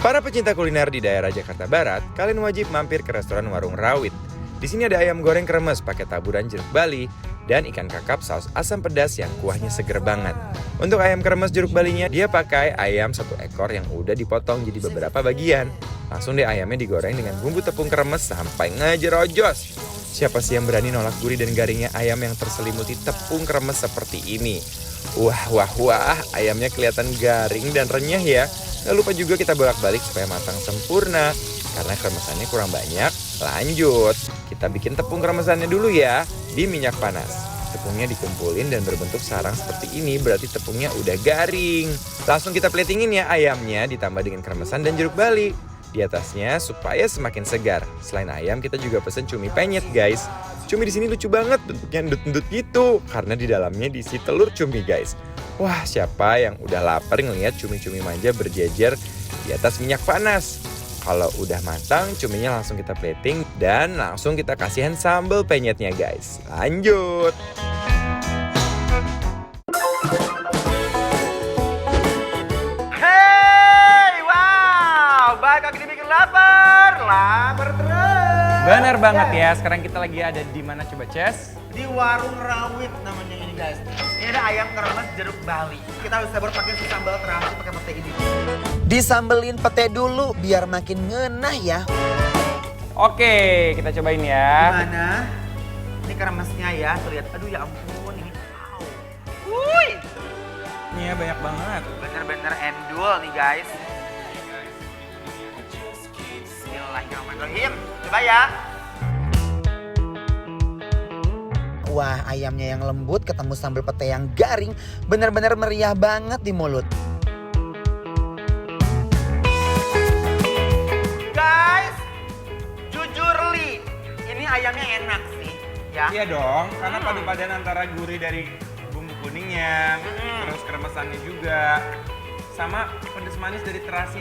Para pecinta kuliner di daerah Jakarta Barat, kalian wajib mampir ke restoran Warung Rawit. Di sini ada ayam goreng kremes pakai taburan jeruk Bali dan ikan kakap saus asam pedas yang kuahnya seger banget. Untuk ayam kremes jeruk Balinya, dia pakai ayam 1 ekor yang udah dipotong jadi beberapa bagian. Langsung deh ayamnya digoreng dengan bumbu tepung kremes sampai ngejerojos. Siapa sih yang berani nolak gurih dan garingnya ayam yang terselimuti tepung kremes seperti ini? Wah, ayamnya kelihatan garing dan renyah ya. Gak lupa juga kita bolak-balik supaya matang sempurna. Karena kremesannya kurang banyak, lanjut. Kita bikin tepung kremesannya dulu ya, di minyak panas. Tepungnya dikumpulin dan berbentuk sarang seperti ini, berarti tepungnya udah garing. Langsung kita platingin ya ayamnya, ditambah dengan kremesan dan jeruk Bali. Di atasnya supaya semakin segar. Selain ayam, kita juga pesen cumi penyet guys. Cumi di sini lucu banget, bentuknya endut-endut gitu. Karena di dalamnya diisi telur cumi guys. Wah, siapa yang udah lapar ngeliat cumi-cumi manja berjejer di atas minyak panas. Kalau udah matang, cuminya langsung kita plating dan langsung kita kasihin sambal penyetnya guys. Lanjut. Hey, wow, balik lagi dibikin lapar terus. Bener banget ya, sekarang kita lagi ada di mana coba Ces? Di Warung Rawit namanya ini guys. Ini ada ayam kremes jeruk Bali. Kita bisa pakai sambal terasi pakai pete ini. Disambelin pete dulu biar makin ngenah ya. Oke, kita cobain ya. Gimana? Ini kremesnya ya, tuh lihat. Aduh ya ampun ini. Wow. Wuih. Iya banyak banget. Bener-bener endul nih guys. Bismillahirrahmanirrahim. Coba ya. Wah, ayamnya yang lembut ketemu sambal pete yang garing, benar-benar meriah banget di mulut. Guys, jujur Li, ini ayamnya enak sih, ya. Iya dong, karena padu-padan antara gurih dari bumbu kuningnya, terus kremesannya juga, sama pedes manis dari terasi,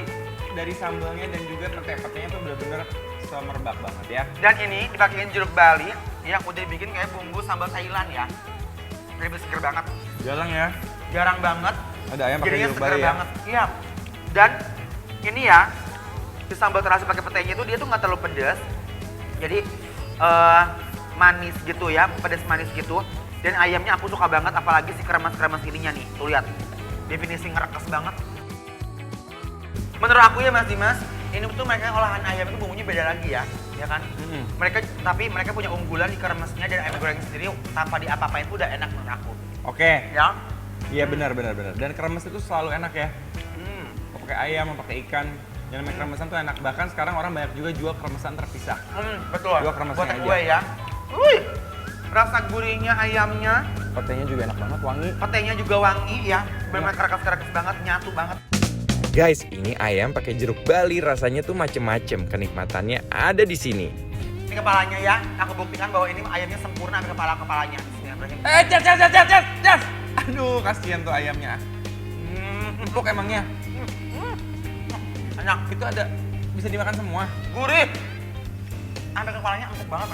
dari sambalnya dan juga pete-petenya tuh bener-bener semerbak banget ya. Dan ini dipakein jeruk Bali yang udah dibikin kayak bumbu sambal Thailand ya. Ini seger banget. Jarang ya. Jarang banget. Ada ayam pakai Jadinya jeruk seger Bali ya. banget. Iya. Dan ini ya, di sambal terasi pakai petenya itu dia tuh nggak terlalu pedas. Jadi manis gitu ya, pedas manis gitu. Dan ayamnya aku suka banget, apalagi si kremes-kremes ininya nih. Tuh lihat, definisi ngerekes banget. Menurut aku ya Mas Dimas, ini tuh mereka olahan ayam itu bumbunya beda lagi ya kan? Tapi mereka punya unggulan di kremesnya dan ayam goreng sendiri tanpa diapa-apain tuh udah enak menurut aku. Oke. Ya? Iya benar. Dan kremes itu selalu enak ya. Mau pakai ayam, mau pakai ikan. Yang namanya kremesan tuh enak. Bahkan sekarang orang banyak juga jual kremesan terpisah. Betul. Jual kremesnya buatan aja. gue ya. Wih, rasa gurihnya ayamnya, Petenya juga enak banget, wangi. petenya juga wangi ya. Benar kerekes-kerekes banget, nyatu banget. Guys, ini ayam pakai jeruk Bali, rasanya tuh macem-macem. Kenikmatannya ada di sini. Ini kepalanya ya, aku buktikan bahwa ini ayamnya sempurna di kepala-kepalanya. Bismillahirrahmanirrahim. Cas. Aduh, kasihan tuh ayamnya. Empuk emangnya. Enak, Itu ada, bisa dimakan semua. gurih. Sampai kepalanya empuk banget.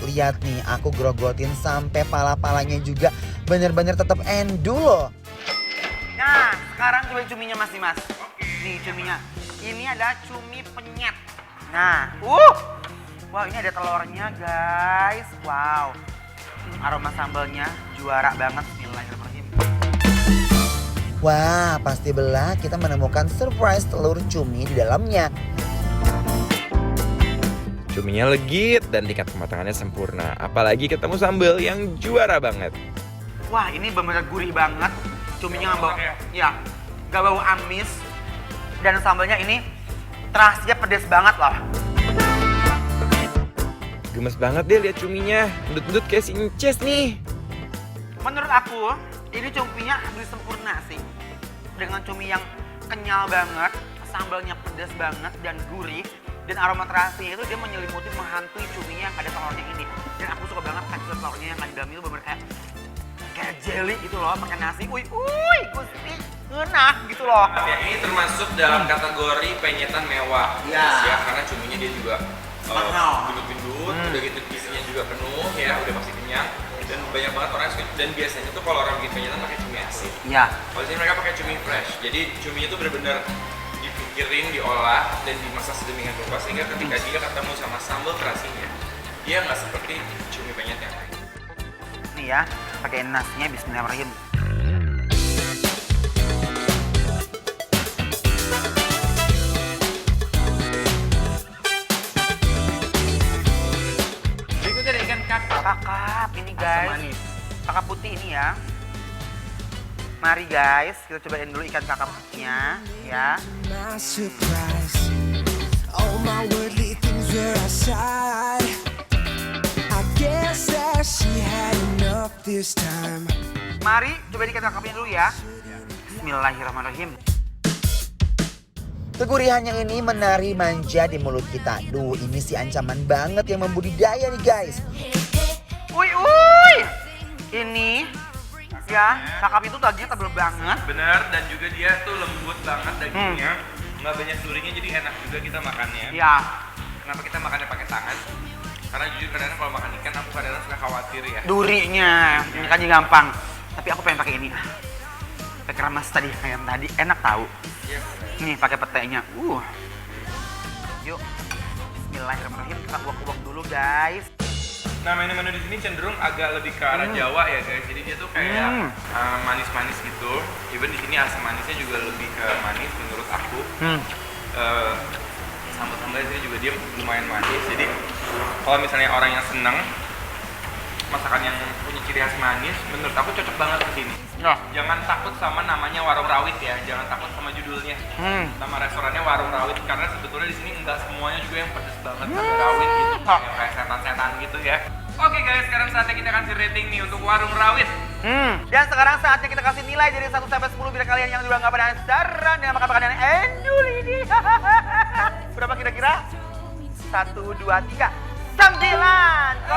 Lihat nih, aku grogotin sampai pala-palanya juga bener-bener tetap endul loh. Nah, sekarang coba cuminya Mas Dimas. Nih cuminya. Ini ada cumi penyet. Nah, wah ini ada telurnya guys. Wow. Aroma sambalnya juara banget. Bismillahirrahmanirrahim. Wah, pasti belah kita menemukan surprise telur cumi di dalamnya. Cuminya legit dan tingkat kematangannya sempurna. Apalagi ketemu sambal yang juara banget. Wah ini bener-bener gurih banget. Cuminya nggak bau, ya, nggak bau amis. Dan sambalnya ini terasinya pedes banget loh. Gemes banget deh lihat cuminya. Endut-endut kayak si Inces nih. Menurut aku, ini cuminya lebih sempurna sih. Dengan cumi yang kenyal banget, sambalnya pedas banget dan gurih. Dan aroma terasi itu dia menyelimuti, menghantui cuminya yang ada telurnya ini. Dan aku suka banget tekstur telurnya yang ada di dalam itu bener-bener kayak jelly gitu loh, makan nasi. Gusti, enak gitu loh. Ya, ini termasuk dalam kategori penyetan mewah. Ya. Ya, karena cuminya dia juga Mahal. gendut-gendut, udah gitu gizinya juga penuh ya, udah pasti kenyang. Dan banyak banget orang yang suka, dan biasanya tuh kalau orang bikin penyetan pakai cumi asin. Iya. Kalau di sini mereka pakai cumi fresh, jadi cuminya tuh bener-bener digiring, diolah, dan dimasak sedemikian rupa sehingga ketika dia ketemu sama sambal terasinya, dia nggak seperti cumi penyet yang lain. Nih ya, pakai nasinya bismillahirrahmanirrahim. Berikutnya ada ikan kakap. Kakap ini Asam guys. manis. Kakap putih ini ya. Mari guys, kita cobain dulu ikan kakapnya ya. My surprise, all my worldly things were aside. I guess that she had enough this time. Mari cobain ikan kakapnya dulu ya. Bismillahirrahmanirrahim. Kegurihannya ini menari manja di mulut kita. Duh, ini sih ancaman banget yang membudidaya nih guys. Uy, uy. Ini ya, kakap itu dagingnya tebel banget. Bener, dan juga dia tuh lembut banget dagingnya. Nggak banyak durinya, jadi enak juga kita makannya. Ya, Kenapa kita makannya pakai tangan? Karena jujur kadang-kadang kalau makan ikan aku kadang-kadang suka khawatir ya. durinya. Ini kan gampang. Tapi aku pengen pakai ini. Pakai kremes tadi, ayam tadi. Enak tahu. Iya. Nih, pakai petenya. Yuk. Bismillahirrahmanirrahim. Kita uak-uak dulu guys. Nah, menu-menu di sini cenderung agak lebih ke arah Jawa ya guys. Jadi dia tuh kayak manis-manis gitu. Even di sini asam manisnya juga lebih ke manis menurut aku. Sambal-sambal di sini juga dia lumayan manis. Jadi kalau misalnya orang yang seneng masakan yang punya ciri khas manis, menurut aku cocok banget ke sini. Nah. Jangan takut sama namanya Warung Rawit ya. Jangan takut sama judulnya. Nama restorannya Warung Rawit karena sebetulnya di sini enggak semuanya juga yang pedes banget sama rawit gitu. Kayak setan-setan gitu ya. Oke guys, sekarang saatnya kita kasih rating nih untuk Warung Rawit. Dan sekarang saatnya kita kasih nilai dari 1 sampai 10 biar kalian yang juga nggak penasaran dengan makan makanan endul ini. Berapa kira-kira? 1, 2, 3. 9.